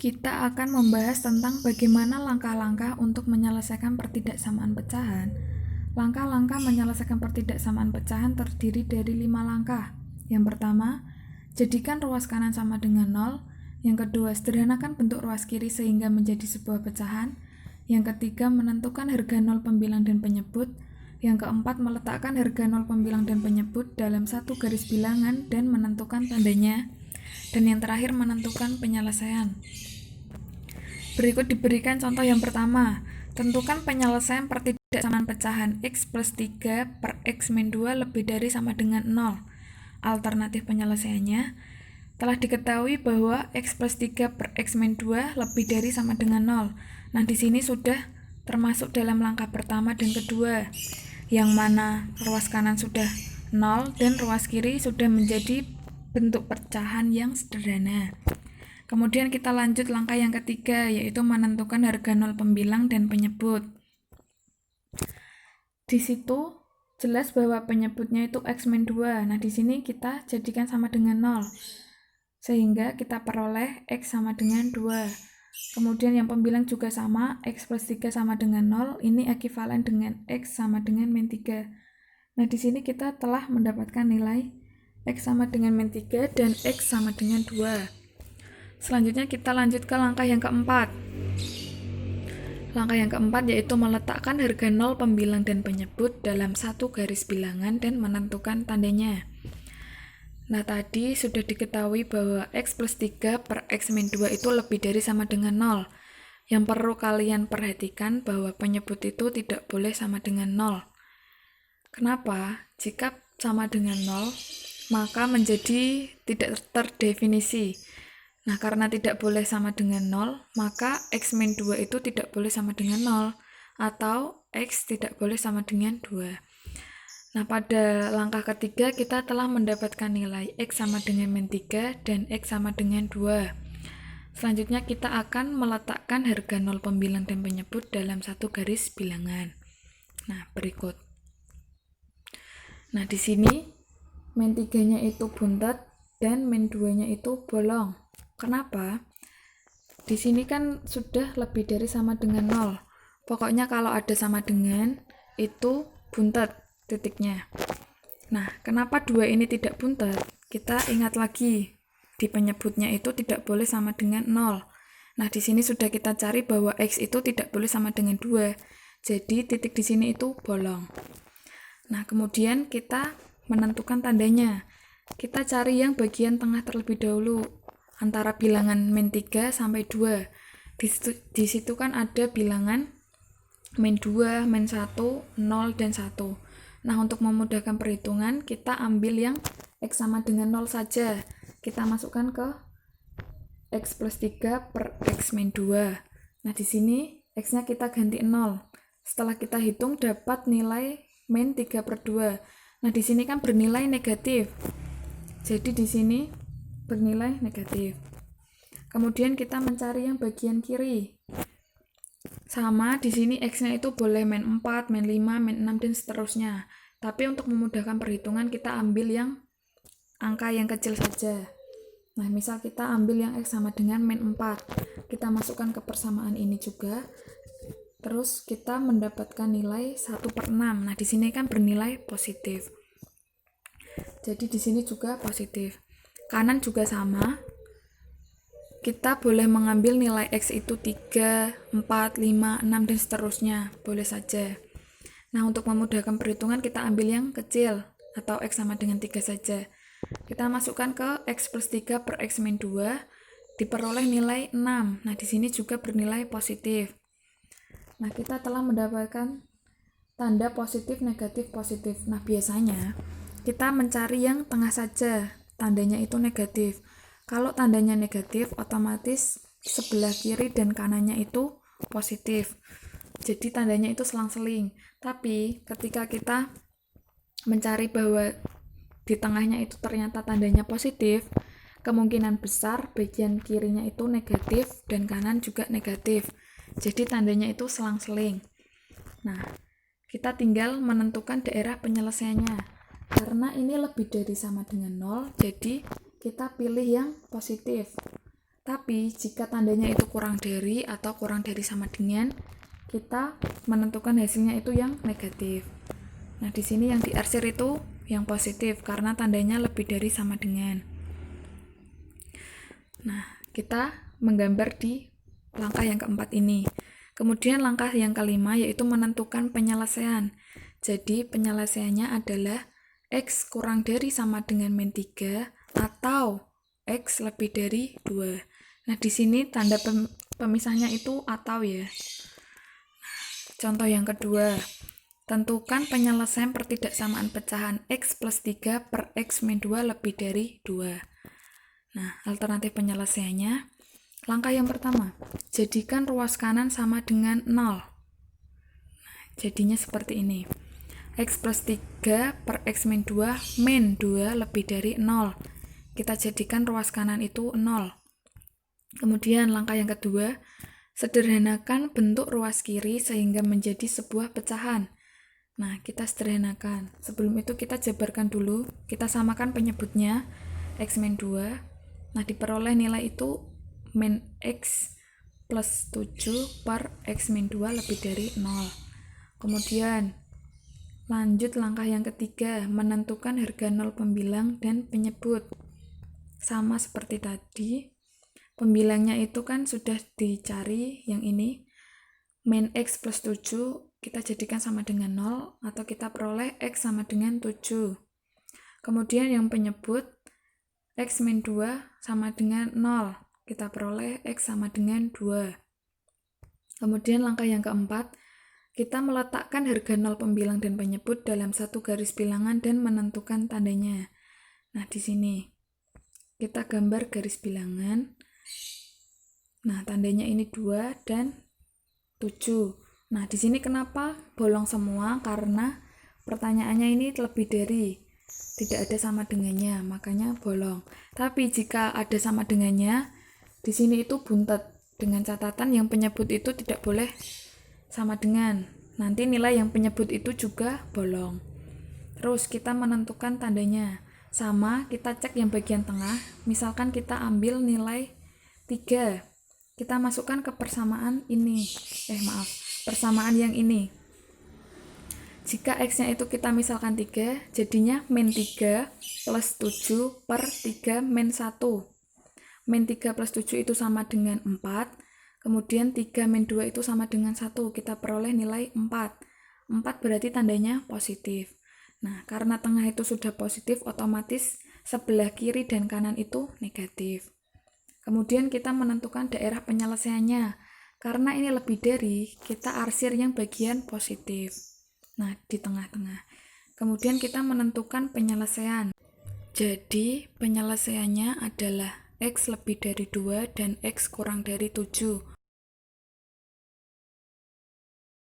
Kita akan membahas tentang bagaimana langkah-langkah untuk menyelesaikan pertidaksamaan pecahan. Langkah-langkah menyelesaikan pertidaksamaan pecahan terdiri dari 5 langkah. Yang pertama, jadikan ruas kanan sama dengan 0. Yang kedua, sederhanakan bentuk ruas kiri sehingga menjadi sebuah pecahan. Yang ketiga, menentukan harga 0 pembilang dan penyebut. Yang keempat, meletakkan harga 0 pembilang dan penyebut dalam satu garis bilangan dan menentukan tandanya. Dan yang terakhir, menentukan penyelesaian. Berikut diberikan contoh yang pertama. Tentukan penyelesaian pertidaksamaan pecahan x plus 3 per x min 2 lebih dari sama dengan 0. Alternatif penyelesaiannya, telah diketahui bahwa x plus 3 per x min 2 lebih dari sama dengan 0. Nah, di sini sudah termasuk dalam langkah pertama dan kedua, yang mana ruas kanan sudah 0 dan ruas kiri sudah menjadi bentuk pecahan yang sederhana. Kemudian kita lanjut langkah yang ketiga, yaitu menentukan harga 0 pembilang dan penyebut. Di situ jelas bahwa penyebutnya itu x min 2. Nah, di sini kita jadikan sama dengan 0. Sehingga kita peroleh x sama dengan 2. Kemudian yang pembilang juga sama, x plus 3 sama dengan 0. Ini ekuivalen dengan x sama dengan min 3. Nah, di sini kita telah mendapatkan nilai x sama dengan min 3 dan x sama dengan 2. Selanjutnya kita lanjut ke langkah yang keempat. Langkah yang keempat yaitu meletakkan harga 0 pembilang dan penyebut dalam satu garis bilangan dan menentukan tandanya. Nah, tadi sudah diketahui bahwa x plus 3 per x min 2 itu lebih dari sama dengan 0. Yang perlu kalian perhatikan bahwa penyebut itu tidak boleh sama dengan 0. Kenapa? Jika sama dengan 0, maka menjadi tidak terdefinisi. Nah, karena tidak boleh sama dengan 0, maka x min 2 itu tidak boleh sama dengan 0, atau x tidak boleh sama dengan 2. Nah, pada langkah ketiga kita telah mendapatkan nilai x sama dengan min 3 dan x sama dengan 2. Selanjutnya kita akan meletakkan harga 0 pembilang dan penyebut dalam satu garis bilangan. Nah, berikut. Nah, di sini min 3-nya itu buntet dan min 2-nya itu bolong. Kenapa? Di sini kan sudah lebih dari sama dengan 0. Pokoknya kalau ada sama dengan, itu buntet titiknya. Nah, kenapa 2 ini tidak buntet? Kita ingat lagi, di penyebutnya itu tidak boleh sama dengan 0. Nah, di sini sudah kita cari bahwa x itu tidak boleh sama dengan 2. Jadi, titik di sini itu bolong. Nah, kemudian kita menentukan tandanya. Kita cari yang bagian tengah terlebih dahulu, antara bilangan min 3 sampai 2. Di situ kan ada bilangan min 2, min 1, 0, dan 1. Nah, untuk memudahkan perhitungan, kita ambil yang x sama dengan 0 saja. Kita masukkan ke x plus 3 per x min 2. Nah, di sini x-nya kita ganti 0. Setelah kita hitung, dapat nilai min 3 per 2. Nah, di sini kan bernilai negatif. Jadi, di sini bernilai negatif. Kemudian kita mencari yang bagian kiri. Sama, di sini x-nya itu boleh min 4, min 5, min 6, dan seterusnya. Tapi untuk memudahkan perhitungan, kita ambil yang angka yang kecil saja. Nah, misal kita ambil yang x sama dengan min 4. Kita masukkan ke persamaan ini juga. Terus kita mendapatkan nilai 1 per 6. Nah, di sini kan bernilai positif. Jadi, di sini juga positif. Kanan juga sama. Kita boleh mengambil nilai x itu 3, 4, 5, 6, dan seterusnya. Boleh saja. Nah, untuk memudahkan perhitungan kita ambil yang kecil, atau x sama dengan 3 saja. Kita masukkan ke x plus 3 per x min 2, diperoleh nilai 6. Nah, di sini juga bernilai positif. Nah, kita telah mendapatkan tanda positif, negatif, positif. Nah, biasanya kita mencari yang tengah saja, tandanya itu negatif. Kalau tandanya negatif, otomatis sebelah kiri dan kanannya itu positif. Jadi tandanya itu selang-seling. Tapi ketika kita mencari bahwa di tengahnya itu ternyata tandanya positif, kemungkinan besar bagian kirinya itu negatif dan kanan juga negatif. Jadi tandanya itu selang-seling. Nah, kita tinggal menentukan daerah penyelesaiannya. Karena ini lebih dari sama dengan 0, jadi kita pilih yang positif. Tapi jika tandanya itu kurang dari atau kurang dari sama dengan, kita menentukan hasilnya itu yang negatif. Nah, di sini yang diarsir itu yang positif karena tandanya lebih dari sama dengan. Nah, kita menggambar di langkah yang keempat ini. Kemudian langkah yang kelima yaitu menentukan penyelesaian. Jadi penyelesaiannya adalah X kurang dari sama dengan min 3 atau X lebih dari 2. Nah, di sini tanda pemisahnya itu atau ya. Contoh yang kedua, tentukan penyelesaian pertidaksamaan pecahan X plus 3 per X min 2 lebih dari 2. Nah, alternatif penyelesaiannya, langkah yang pertama, jadikan ruas kanan sama dengan 0. Nah, jadinya seperti ini. X plus 3 per X min 2 lebih dari 0. Kita jadikan ruas kanan itu 0. Kemudian langkah yang kedua, sederhanakan bentuk ruas kiri sehingga menjadi sebuah pecahan. Nah, kita sederhanakan. Sebelum itu kita jabarkan dulu, kita samakan penyebutnya X min 2. Nah, diperoleh nilai itu min X plus 7 per X min 2 lebih dari 0. Kemudian lanjut langkah yang ketiga, menentukan harga 0 pembilang dan penyebut. Sama seperti tadi, pembilangnya itu kan sudah dicari, yang ini min X plus 7 kita jadikan sama dengan 0 atau kita peroleh X sama dengan 7. Kemudian yang penyebut X min 2 sama dengan 0, kita peroleh X sama dengan 2. Kemudian langkah yang keempat, kita meletakkan harga 0 pembilang dan penyebut dalam satu garis bilangan dan menentukan tandanya. Nah, di sini kita gambar garis bilangan. Nah, tandanya ini 2 dan 7. Nah, di sini kenapa bolong semua? Karena pertanyaannya ini lebih dari, tidak ada sama dengannya, makanya bolong. Tapi jika ada sama dengannya, di sini itu buntet dengan catatan yang penyebut itu tidak boleh sama dengan. Nanti nilai yang penyebut itu juga bolong. Terus kita menentukan tandanya. Sama, kita cek yang bagian tengah. Misalkan kita ambil nilai 3. Kita masukkan ke persamaan ini. Persamaan yang ini. Jika X-nya itu kita misalkan 3, jadinya min 3 plus 7 per 3 min 1. Min 3 plus 7 itu sama dengan 4. Kemudian 3 min 2 itu sama dengan 1. Kita peroleh nilai 4. 4 berarti tandanya positif. Nah, karena tengah itu sudah positif, otomatis sebelah kiri dan kanan itu negatif. Kemudian kita menentukan daerah penyelesaiannya. Karena ini lebih dari, kita arsir yang bagian positif. Nah, di tengah-tengah. Kemudian kita menentukan penyelesaian. Jadi, penyelesaiannya adalah X lebih dari 2 dan X kurang dari 7.